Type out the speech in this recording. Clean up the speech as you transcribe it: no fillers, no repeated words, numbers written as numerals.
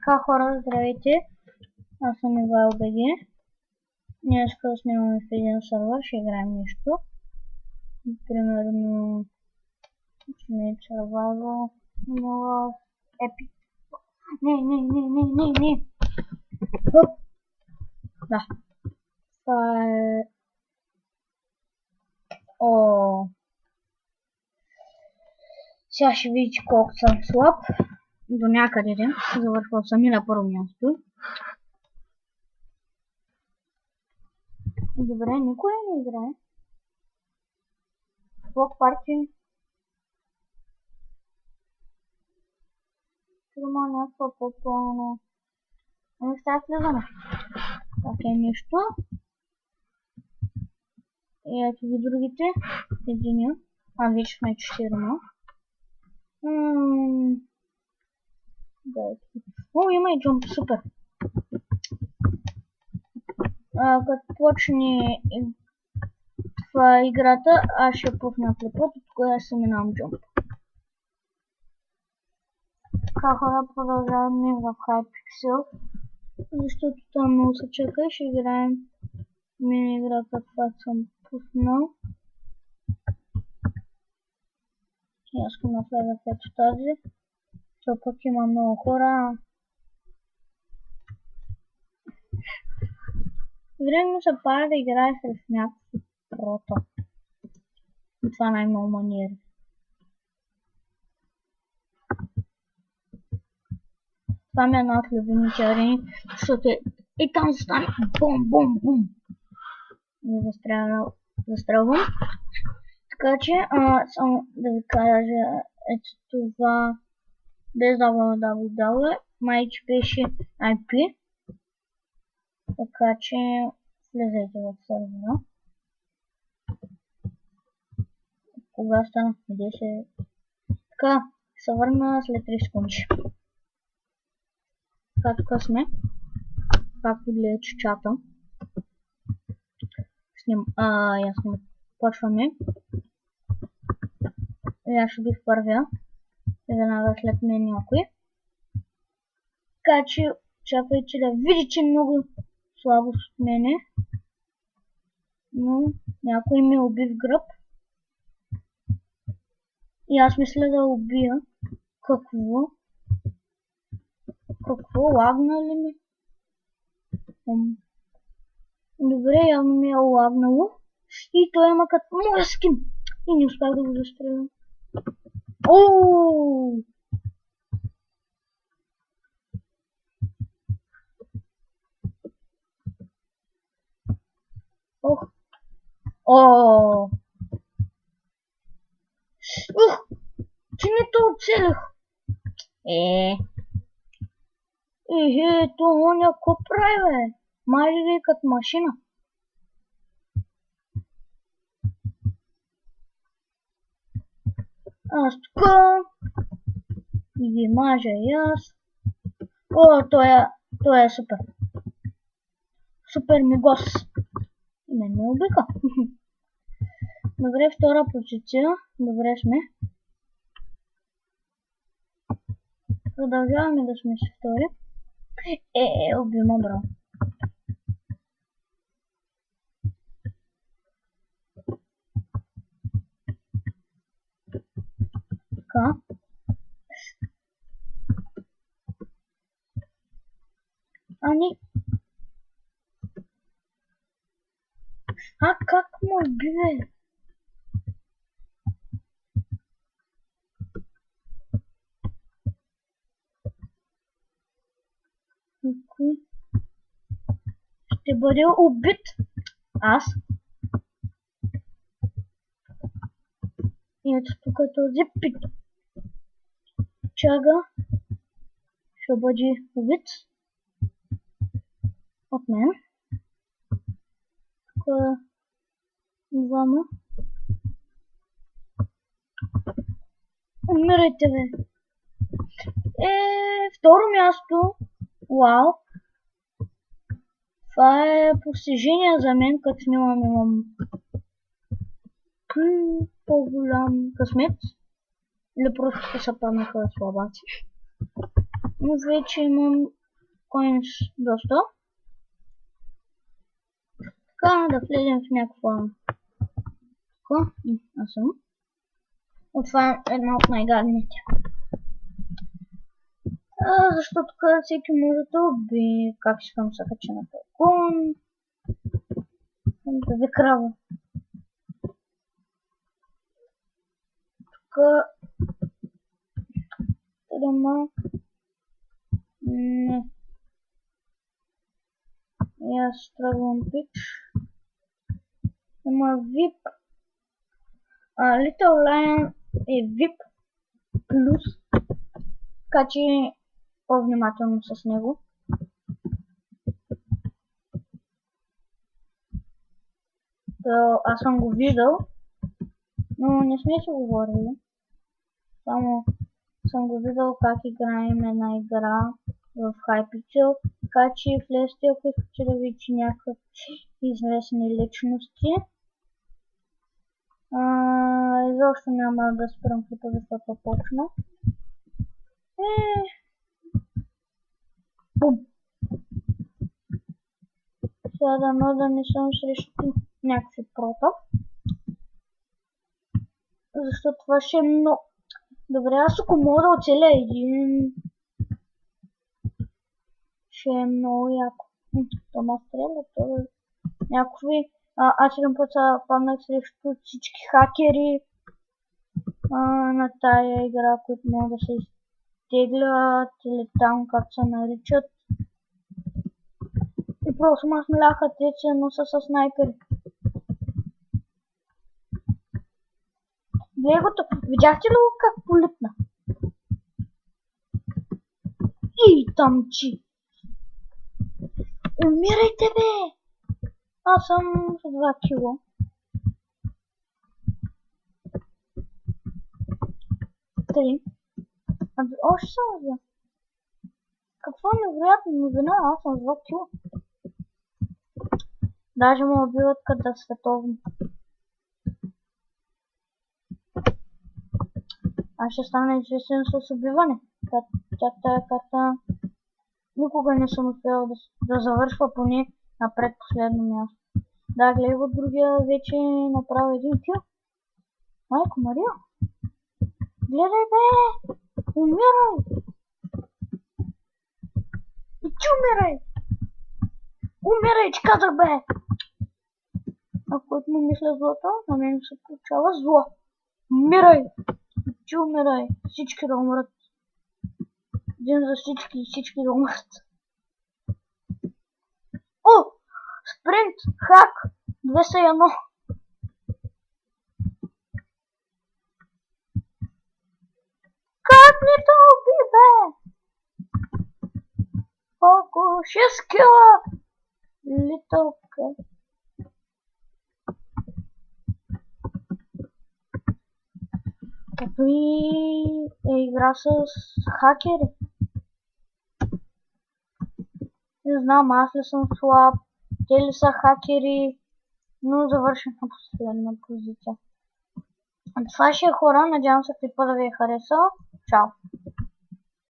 Така хора, здравейте, аз съм Ивайло БГ. Днес снимаме в един сервер, ще играем нещо. Примерно Ultimate Survival, Epic. Не. Хоп. Да. Това е... Сега ще видите колко съм слаб. До някъде завършвал съм и на първо място. Добре, никой не играе. Блок парти. Това някаква по-плана. Ами сега влизаме. Так е нещо. И ето ви другите. Единия. Вече сме 4. Има и джумп, супер. Като почне в играта, аз ще пусна клипът, от кога се минавам джумп. Така хора, продължаваме в Hypixel, защото там много се чака и ще играем мини играта, това съм пуснал. И аз искам да влеза в ето тази. То пък има много хора. Време се пара да играе с някакви прото. И това най-много маниери. Това ми е една от любимите арени, защото и там застане бум. И застрелвам. Така че, само да ви кажа, ето това, без www, майче беше IP. Така че, влезайте в сервера. Кога стана? 10. Така, се върна след 3 секунди. Така, тук сме. Както гледате чата. Ясно. Почваме. И аз ще бих първия. И веднага след мен някой. Така че, чакайте да видите много слабост от мене. Но някой ме уби в гръб. И аз мисля да убия. Какво? Лагна ли ми? Добре, явно ми е лагнало. И той има като моя скин. И не успях да го застрелям. Че не то оцелях. То оня ко прави, бе? Май ли като машина? Аз тука. И ви мажа и аз. Той е супер. Супер мигос. И мен ме убиха. Добре, втора позиция. Добре сме. Продължаваме да сме си втори. Убима, бро. Така. Как му убиве? Ще бъде убит. Аз. И ето тук този пит. Чага. Ще бъде убит. От мен. Тук двама. Умирайте, бе. Второ място. Вау. Това е постижение за мен, като имам по-голям късмет. Или просто се паднаха слабаци. Но вече имам коинс доста. Така да влезем в някаква... Така, аз съм. Това е една от най-гадните. Защото тук всеки може да уби. Как искам се кача на балкон. Да ви крава. Тук... Тадама... Не. И аз тръгвам пич. Има VIP. Little Lion е VIP плюс. Така че по-внимателно с него. Аз съм го виждал, но не сме си говорили. Само съм го виждал как играем една игра в Hypixel. Така че влезте, ако искате да видите някакви известни личности. Изобщо няма да спрем клипа, защото почна. Бум! Сега да не съм срещу някакви прота. Защото това ще е много... Добре, аз ако мога да оцеля един... Ще е много яко. Това стреля, това е някакви... Аз един път паднах срещу всички хакери на тая игра, които могат да се изтеглят или там как се наричат. И просто ме смляха, те се носа с снайпери. Гледайте, видяхте ли го как полетна? И тамчи! Умирайте, бе! Аз съм с 2 кило. Три. Още съм за. Какво невероятно новина, аз съм с 2 кило. Даже ме убиват като световно. Аз ще стана известен с убиване. Тая карта никога не съм успял да завършва поне на предпоследно място. Да, гледай го, другия вече направи един кил. Майко Мария! Гледай, бе! Умирай! И ти умирай! Умирай, че казах, бе! Ако не мисля злото, на мен се получава зло. Умирай! И ти умирай! Всички да умрат. Един за всички и всички да умрат. О! Спринт! Хак! 2-1. Как не те уби, бе? Колко? 6 кила! Литълка. Като и е игра с хакери. Не знам, аз ли съм слаб, те ли са хакери, но завърших на последна позиция. Това ще е хора, надявам се клипа да ви е харесал. Чао!